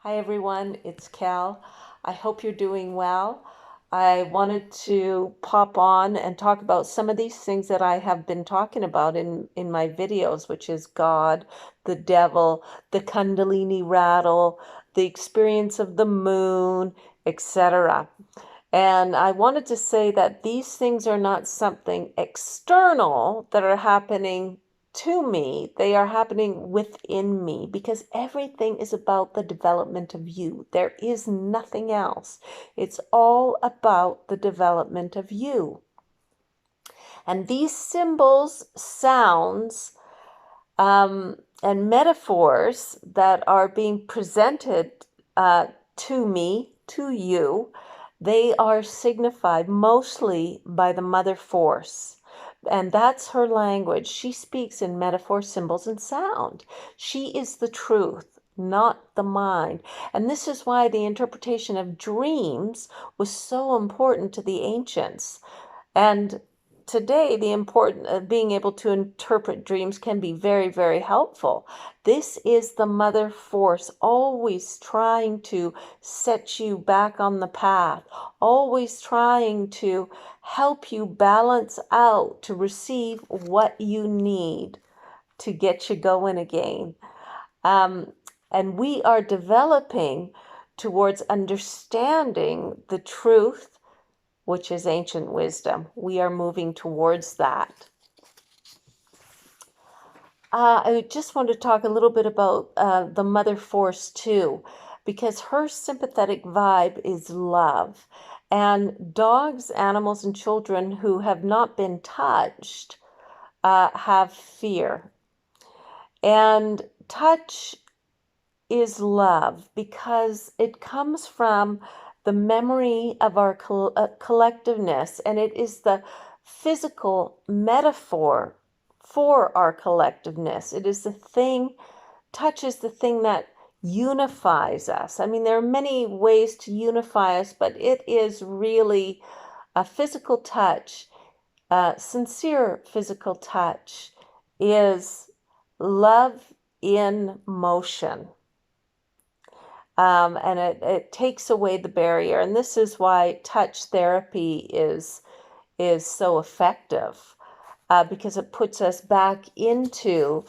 Hi everyone, it's Cal. I hope you're doing well. I wanted to pop on and talk about some of these things that I have been talking about in my videos, which is God, the devil, the Kundalini rattle, the experience of the moon, etc. And I wanted to say that these things are not something external that are happening to me. They are happening within me because everything is about the development of you. There is nothing else. It's all about the development of you. And these symbols, sounds, and metaphors that are being presented to me, to you, they are signified mostly by the mother force. And that's her language. She speaks in metaphor, symbols, and sound. She is the truth, not the mind. And this is why the interpretation of dreams was so important to the ancients. And today, the important being able to interpret dreams can be very, very helpful. This is the mother force always trying to set you back on the path, always trying to help you balance out to receive what you need to get you going again. Um, and we are developing towards understanding the truth, which is ancient wisdom. We are moving towards that. I just want to talk a little bit about the mother force too, because her sympathetic vibe is love. And dogs, animals, and children who have not been touched have fear. And touch is love because it comes from the memory of our collectiveness, and it is the physical metaphor for our collectiveness. It is the thing, touch is the thing that unifies us. I mean, there are many ways to unify us, but it is really a physical touch, sincere physical touch is love in motion. And it takes away the barrier. And this is why touch therapy is so effective, because it puts us back into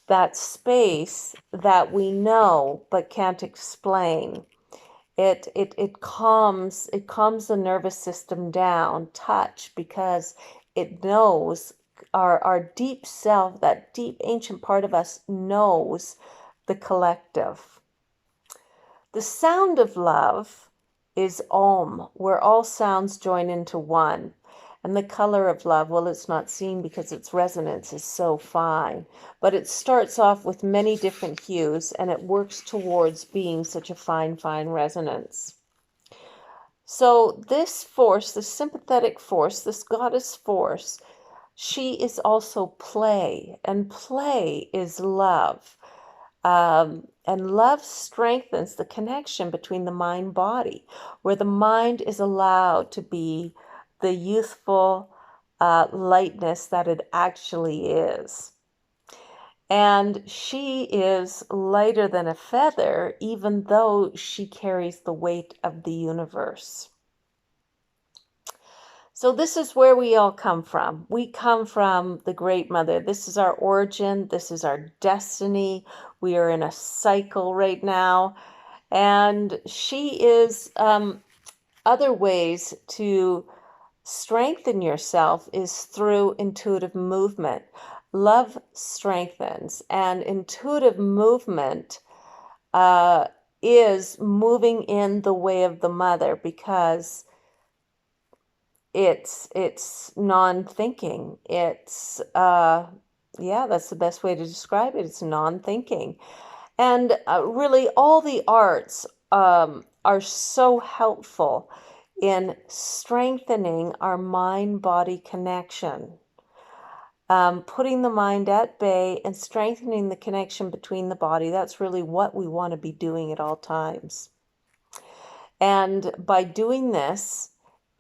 that space that we know but can't explain. It calms the nervous system down, touch, because it knows our deep self, that deep ancient part of us knows the collective. The sound of love is Om, where all sounds join into one. And the color of love, well, it's not seen because its resonance is so fine. But it starts off with many different hues and it works towards being such a fine, fine resonance. So this force, this sympathetic force, this goddess force, she is also play, and play is love. And love strengthens the connection between the mind body, where the mind is allowed to be the youthful lightness that it actually is. And she is lighter than a feather, even though she carries the weight of the universe. So this is where we all come from. We come from the Great Mother. This is our origin. This is our destiny. We are in a cycle right now. And she is other ways to strengthen yourself is through intuitive movement. Love strengthens, and intuitive movement is moving in the way of the mother because it's non-thinking. It's yeah, that's the best way to describe it. It's non-thinking. And really all the arts are so helpful in strengthening our mind-body connection. Putting the mind at bay and strengthening the connection between the body, that's really what we want to be doing at all times. And by doing this,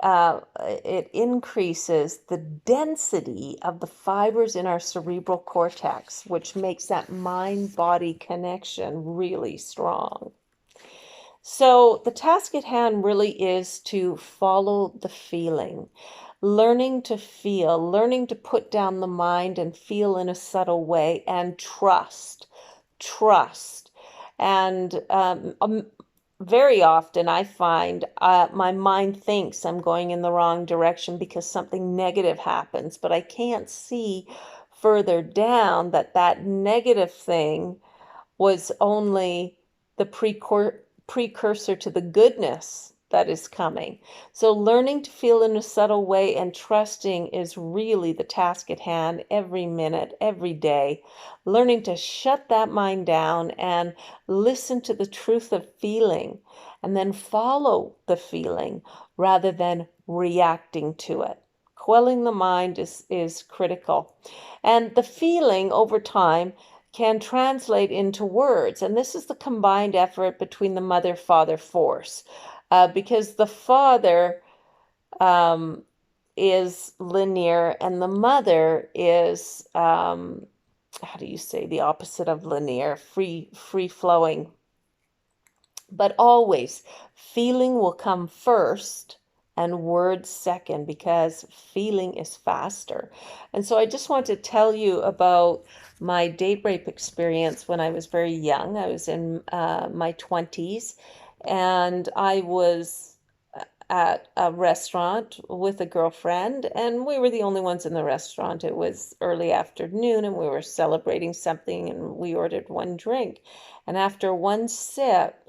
it increases the density of the fibers in our cerebral cortex, which makes that mind-body connection really strong. So the task at hand really is to follow the feeling, learning to feel, learning to put down the mind and feel in a subtle way and trust, trust. And very often I find my mind thinks I'm going in the wrong direction because something negative happens, but I can't see further down that that negative thing was only the precursor to the goodness that is coming. So, learning to feel in a subtle way and trusting is really the task at hand every minute, every day. Learning to shut that mind down and listen to the truth of feeling and then follow the feeling rather than reacting to it. Quelling the mind is critical. And the feeling over time can translate into words. And this is the combined effort between the mother father force, because the father um, is linear and the mother is, how do you say, the opposite of linear, free flowing. But always, feeling will come first and words second because feeling is faster. And so I just want to tell you about my date rape experience when I was very young. I was in my 20s and I was at a restaurant with a girlfriend, and we were the only ones in the restaurant. It was early afternoon, and we were celebrating something, and we ordered one drink. And after one sip,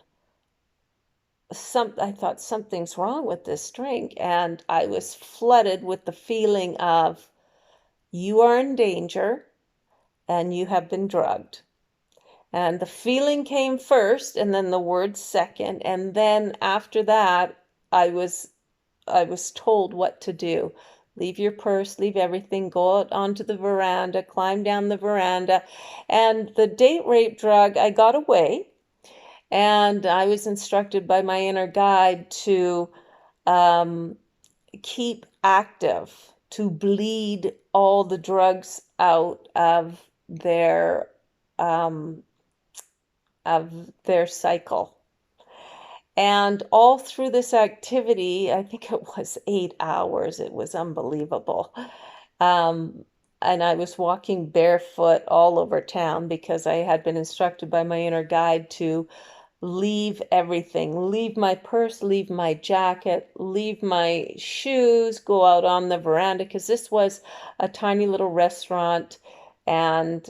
I thought something's wrong with this drink, and I was flooded with the feeling of you are in danger and you have been drugged. And the feeling came first and then the words second, and then after that I was told what to do. Leave your purse, leave everything, go out onto the veranda, climb down the veranda. And the date rape drug, I got away. And I was instructed by my inner guide to um, keep active, to bleed all the drugs out um, of their cycle. And all through this activity, I think it was 8 hours. It was unbelievable. Um, and I was walking barefoot all over town because I had been instructed by my inner guide to leave everything, leave my purse, leave my jacket, leave my shoes, go out on the veranda because this was a tiny little restaurant. And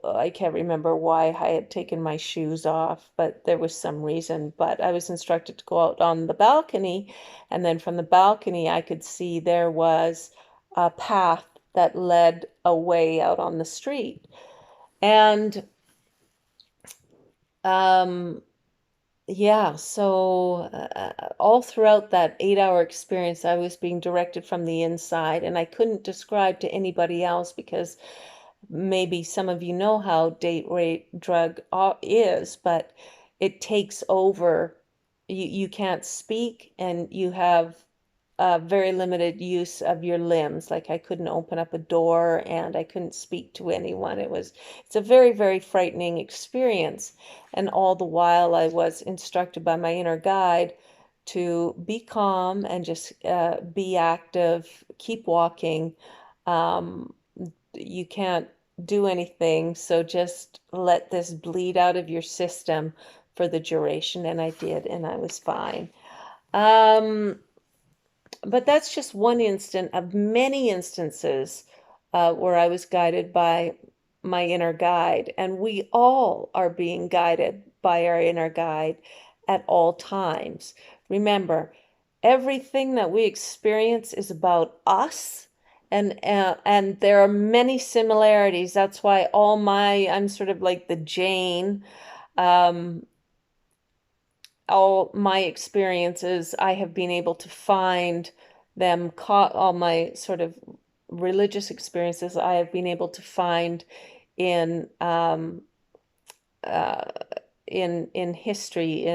I can't remember why I had taken my shoes off, but there was some reason. But I was instructed to go out on the balcony, and then from the balcony, I could see there was a path that led away out on the street. And um, yeah, so all throughout that 8 hour experience, I was being directed from the inside, and I couldn't describe to anybody else because maybe some of you know how date rape drug is, but it takes over. You can't speak, and you have very limited use of your limbs. Like I couldn't open up a door and I couldn't speak to anyone. It's a very, very frightening experience. And all the while I was instructed by my inner guide to be calm and just be active, keep walking. Um, you can't do anything, so just let this bleed out of your system for the duration. And I did, and I was fine. Um, but that's just one instant of many instances where I was guided by my inner guide. And we all are being guided by our inner guide at all times. Remember, everything that we experience is about us. And there are many similarities. That's why I'm sort of like the Jane. Um, all my experiences, I have been able to find them, all my sort of religious experiences, I have been able to find in uh, in history,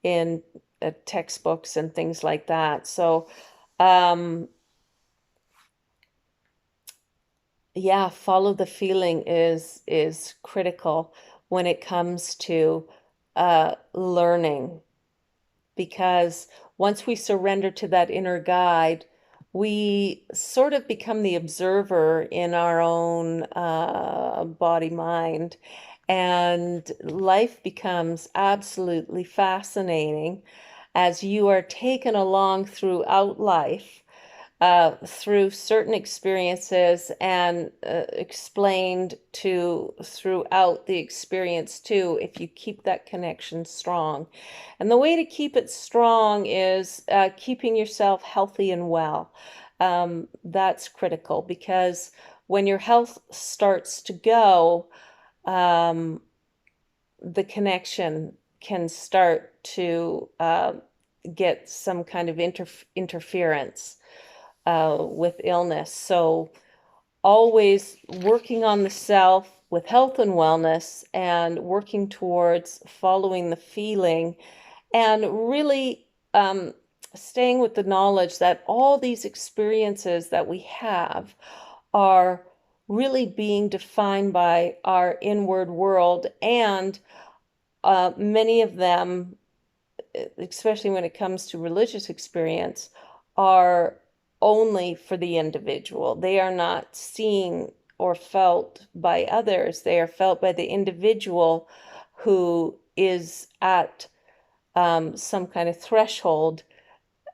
in textbooks and things like that. So, um, yeah, follow the feeling is critical when it comes to learning, because once we surrender to that inner guide, we sort of become the observer in our own body mind, and life becomes absolutely fascinating as you are taken along throughout life, through certain experiences, and explained to throughout the experience too, if you keep that connection strong. And the way to keep it strong is keeping yourself healthy and well. That's critical, because when your health starts to go, um, the connection can start to get some kind of interference with illness. So always working on the self with health and wellness, and working towards following the feeling, and really staying with the knowledge that all these experiences that we have are really being defined by our inward world, and many of them, especially when it comes to religious experience, are only for the individual. They are not seen or felt by others. They are felt by the individual who is at some kind of threshold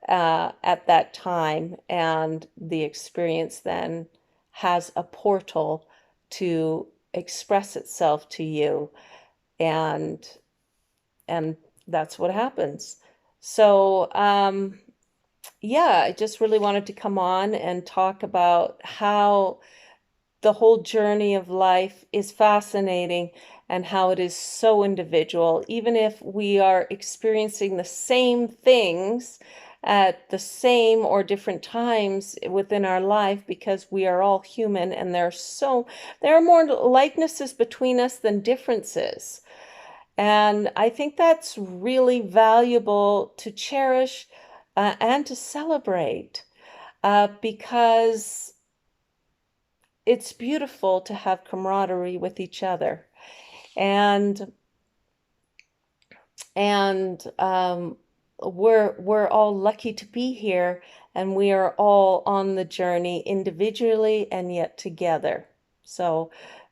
at that time, and the experience then has a portal to express itself to you, and and that's what happens. So, yeah, I just really wanted to come on and talk about how the whole journey of life is fascinating, and how it is so individual, even if we are experiencing the same things at the same or different times within our life, because we are all human, and there are more likenesses between us than differences. And I think that's really valuable to cherish and to celebrate, because it's beautiful to have camaraderie with each other. And we're all lucky to be here, and we are all on the journey individually and yet together. So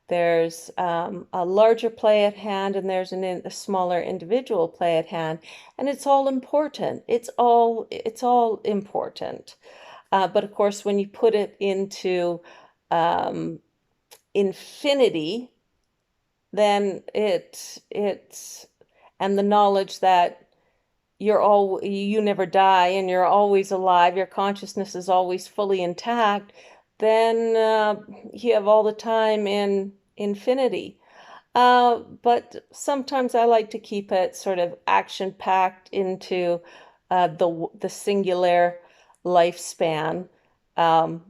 there's a larger play at hand, and there's a smaller individual play at hand, and it's all important. It's all important. But of course, when you put it into um, infinity, then it's and the knowledge that you never die, and you're always alive, your consciousness is always fully intact, then you have all the time in infinity. But sometimes I like to keep it sort of action packed into the singular lifespan, um,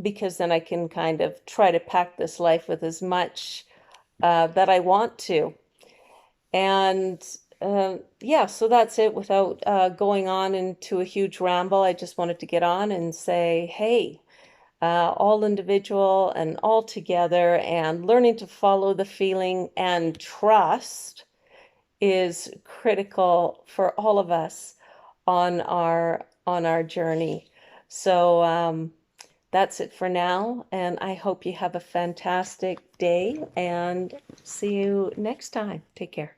because then I can kind of try to pack this life with as much that I want to. And yeah, so that's it. Without going on into a huge ramble, I just wanted to get on and say, hey, all individual and all together, and learning to follow the feeling and trust is critical for all of us on our journey. So that's it for now, and I hope you have a fantastic day, and see you next time. Take care.